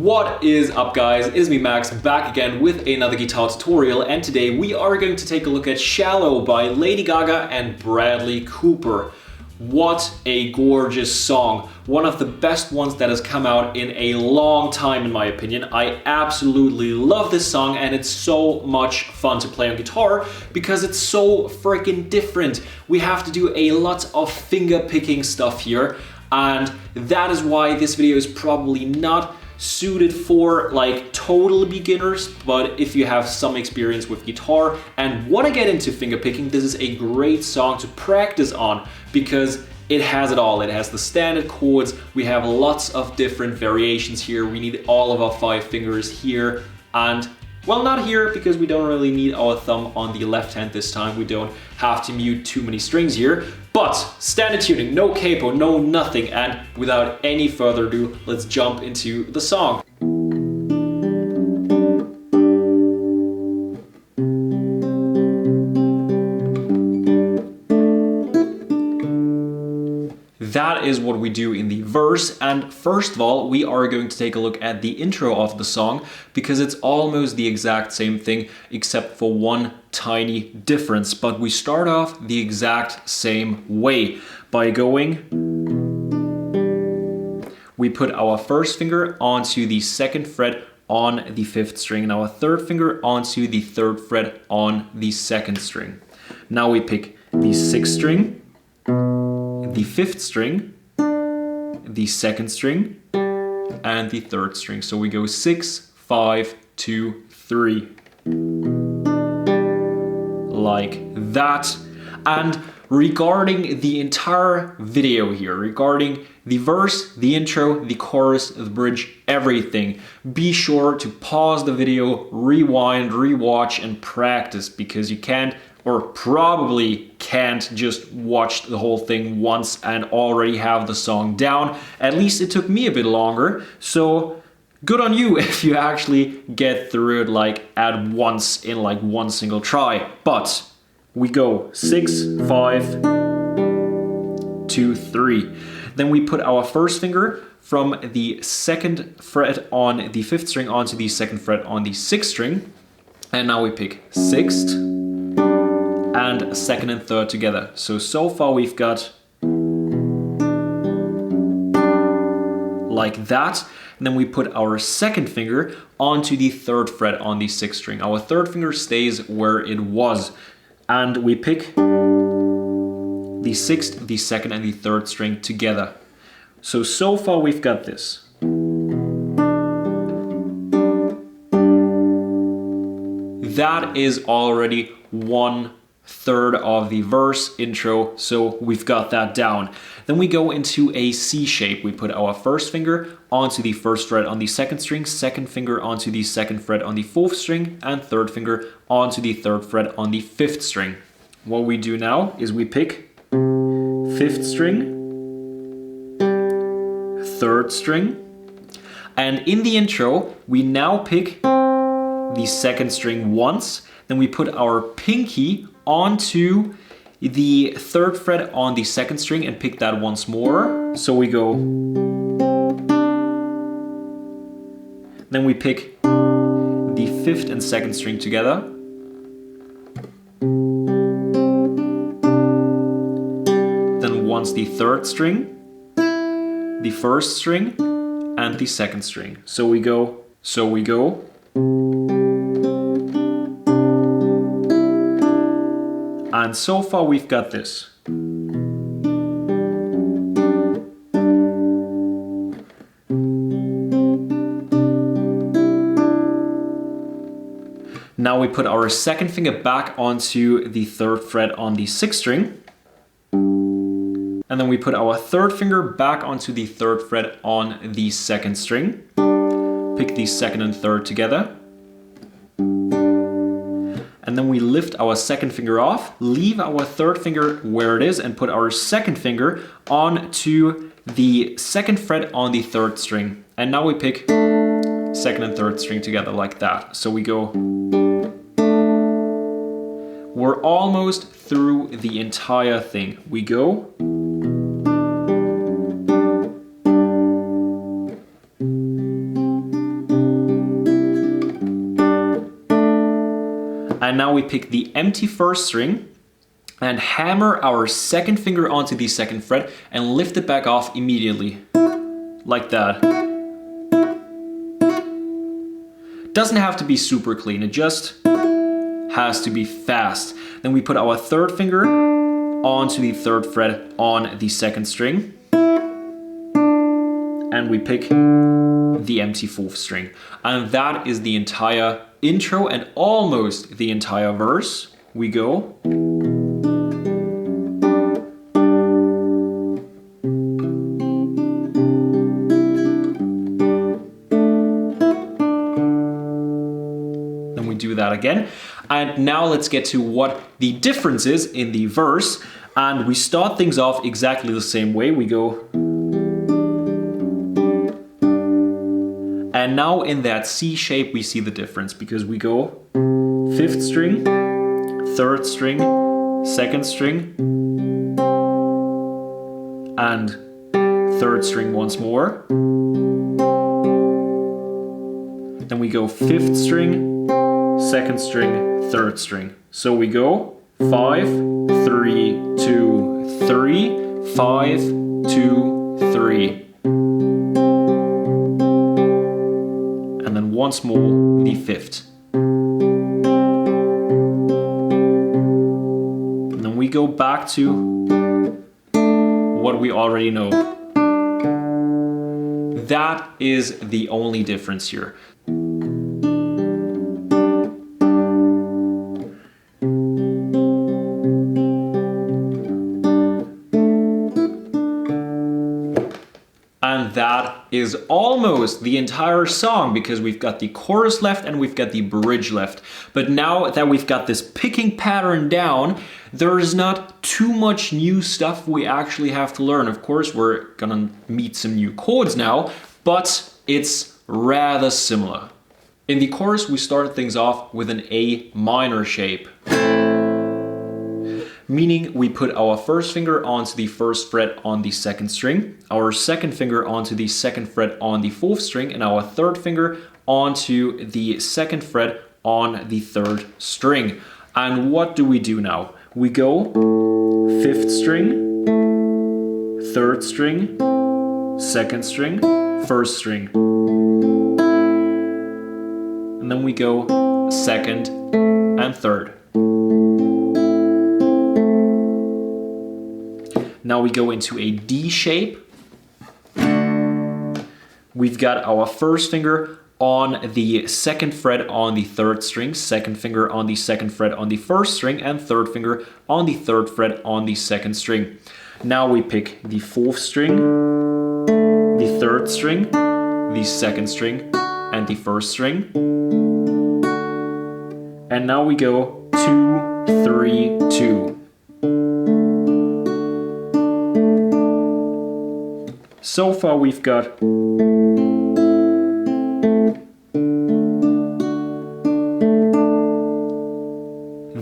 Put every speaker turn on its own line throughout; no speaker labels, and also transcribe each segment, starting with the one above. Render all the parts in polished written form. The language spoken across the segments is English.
What is up, guys? It is me, Max, back again with another guitar tutorial, and today we are going to take a look at Shallow by Lady Gaga and Bradley Cooper. What a gorgeous song. One of the best ones that has come out in a long time, in my opinion. I absolutely love this song, and it's so much fun to play on guitar because it's so freaking different. We have to do a lot of finger picking stuff here, and that is why this video is probably not suited for like total beginners, but if you have some experience with guitar and want to get into fingerpicking, this is a great song to practice on because it has it all. It has the standard chords, we have lots of different variations here, we need all of our 5 fingers here, and well, not here because we don't really need our thumb on the left hand this time. We don't have to mute too many strings here. But standard tuning, no capo, no nothing. And without any further ado, let's jump into the song. That is what we do in the verse, and first of all we are going to take a look at the intro of the song because it's almost the exact same thing except for one tiny difference, but we start off the exact same way by going, we put our first finger onto the 2nd fret on the 5th string and our 3rd finger onto the 3rd fret on the 2nd string. Now we pick the 6th string, the 5th string, the 2nd string, and the 3rd string. So we go 6, 5, 2, 3. Like that. And regarding the entire video here, regarding the verse, the intro, the chorus, the bridge, everything, be sure to pause the video, rewind, rewatch, and practice because you can't or probably can't just watch the whole thing once and already have the song down. At least it took me a bit longer, so good on you if you actually get through it like at once in like one single try. But we go 6, 5, 2, 3. Then we put our first finger from the 2nd fret on the 5th string onto the 2nd fret on the 6th string. And now we pick 6th, and 2nd and 3rd together. So far we've got like that. And then we put our 2nd finger onto the 3rd fret on the 6th string. Our 3rd finger stays where it was. And we pick the 6th, the 2nd, and the 3rd string together. So far we've got this. That is already 1/3 of the verse intro, so we've got that down. Then we go into a C shape. We put our first finger onto the 1st fret on the 2nd string, 2nd finger onto the 2nd fret on the 4th string, and 3rd finger onto the 3rd fret on the 5th string. What we do now is we pick 5th string, 3rd string, and in the intro we now pick the 2nd string once, then we put our pinky onto the 3rd fret on the 2nd string and pick that once more. So we go, then we pick the 5th and 2nd string together, then once the 3rd string, the 1st string, and the 2nd string. So we go. And so far we've got this. Now we put our 2nd finger back onto the 3rd fret on the 6th string. And then we put our 3rd finger back onto the 3rd fret on the 2nd string. Pick the 2nd and 3rd together. And then we lift our 2nd finger off, leave our 3rd finger where it is, and put our 2nd finger onto the 2nd fret on the 3rd string. And now we pick 2nd and 3rd string together like that. So we go. We're almost through the entire thing. We go. And now we pick the empty first string and hammer our second finger onto the second fret and lift it back off immediately. Like that. Doesn't have to be super clean, it just has to be fast. Then we put our third finger onto the third fret on the second string. And we pick the empty fourth string. And that is the entire intro and almost the entire verse. We go. Then we do that again. And now let's get to what the difference is in the verse. And we start things off exactly the same way. We go. And now in that C shape we see the difference because we go fifth string, third string, second string, and third string once more. Then we go fifth string, second string, third string. So we go 5, 3, 2, 3, 5, 2, 3. And then once more the fifth. And then we go back to what we already know. That is the only difference here. And that is almost the entire song because we've got the chorus left and we've got the bridge left. But now that we've got this picking pattern down, there's not too much new stuff we actually have to learn. Of course, we're gonna meet some new chords now, but it's rather similar. In the chorus, we start things off with an A minor shape. Meaning we put our first finger onto the first fret on the second string, our second finger onto the second fret on the fourth string, and our third finger onto the second fret on the third string. And what do we do now? We go fifth string, third string, second string, first string. And then we go second and third. Now we go into a D shape. We've got our first finger on the second fret on the third string, second finger on the second fret on the first string, and third finger on the third fret on the second string. Now we pick the fourth string, the third string, the second string, and the first string. And now we go 2, 3, 2. So far we've got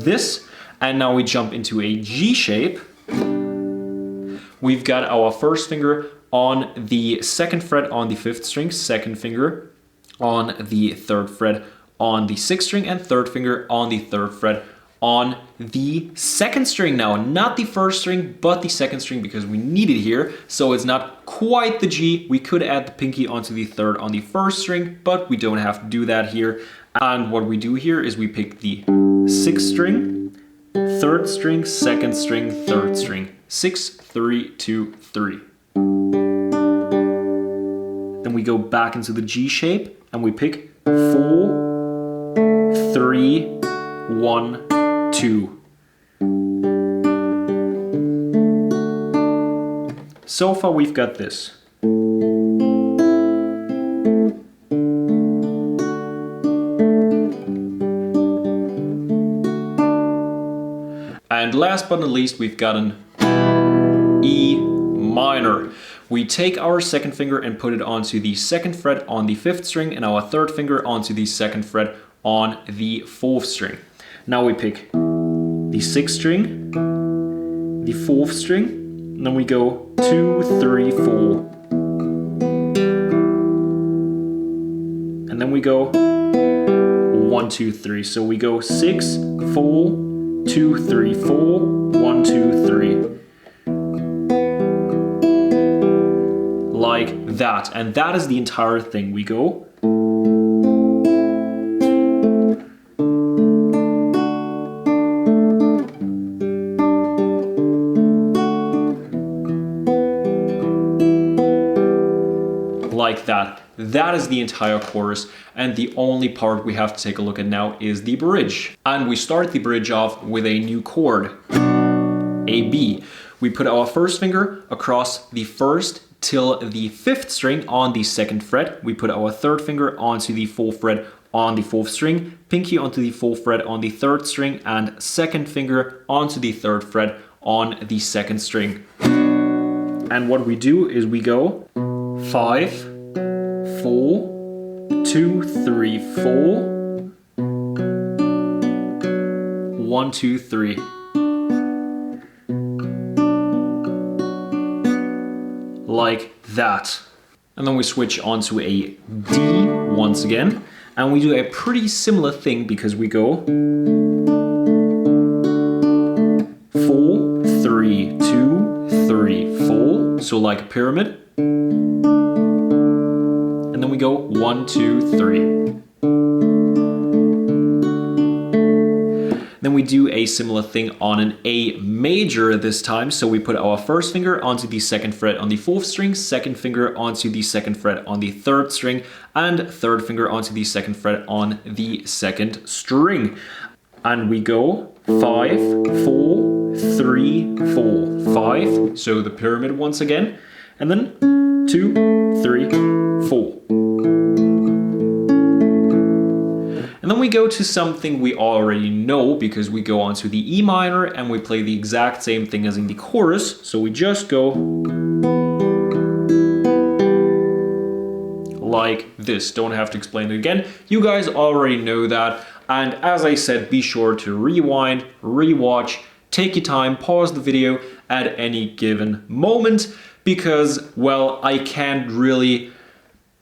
this, and now we jump into a G shape. We've got our first finger on the second fret on the fifth string, second finger on the third fret on the sixth string, and third finger on the third fret on the second string now, not the first string, but the second string because we need it here. So it's not quite the G. We could add the pinky onto the third on the first string, but we don't have to do that here. And what we do here is we pick the sixth string, third string, second string, third string. 6, 3, 2, 3. Then we go back into the G shape and we pick 4, 3, 1, 2. So far we've got this. And last but not least, we've got an E minor. We take our second finger and put it onto the second fret on the fifth string and our third finger onto the second fret on the fourth string. Now we pick the sixth string, the fourth string, and then we go 2, 3, 4. And then we go 1, 2, 3. So we go 6, 4, 2, 3, 4, 1, 2, 3. Like that. And that is the entire thing. We go. Like that. That is the entire chorus, and the only part we have to take a look at now is the bridge. And we start the bridge off with a new chord, a B. We put our first finger across the first till the 5th string on the 2nd fret. We put our third finger onto the 4th fret on the 4th string, pinky onto the 4th fret on the 3rd string, and second finger onto the 3rd fret on the 2nd string. And what we do is we go 5, 4, 2, 3, 4, 1, 2, 3. Like that. And then we switch onto a D once again, and we do a pretty similar thing because we go 4, 3, 2, 3, 4. So like a pyramid. And then we go 1, 2, 3. Then we do a similar thing on an A major this time. So we put our first finger onto the 2nd fret on the 4th string, second finger onto the 2nd fret on the 3rd string, and third finger onto the 2nd fret on the 2nd string. And we go 5, 4, 3, 4, 5. So the pyramid once again. And then 2, 3, 4. And then we go to something we already know because we go onto the E minor and we play the exact same thing as in the chorus. So we just go like this. Don't have to explain it again. You guys already know that. And as I said, be sure to rewind, rewatch, take your time, pause the video at any given moment because, well, I can't really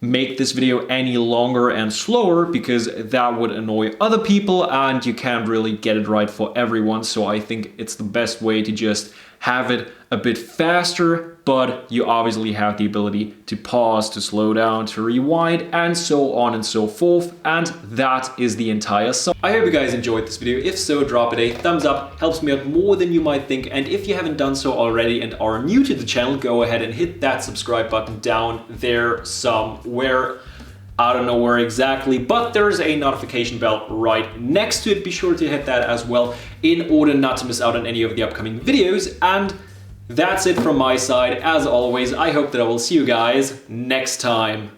make this video any longer and slower because that would annoy other people and you can't really get it right for everyone. So I think it's the best way to just have it a bit faster, but you obviously have the ability to pause, to slow down, to rewind, and so on and so forth. And that is the entire song. I hope you guys enjoyed this video. If so, drop it a thumbs up, helps me out more than you might think. And if you haven't done so already and are new to the channel, go ahead and hit that subscribe button down there somewhere. I don't know where exactly, but there's a notification bell right next to it. Be sure to hit that as well in order not to miss out on any of the upcoming videos. And that's it from my side. As always, I hope that I will see you guys next time.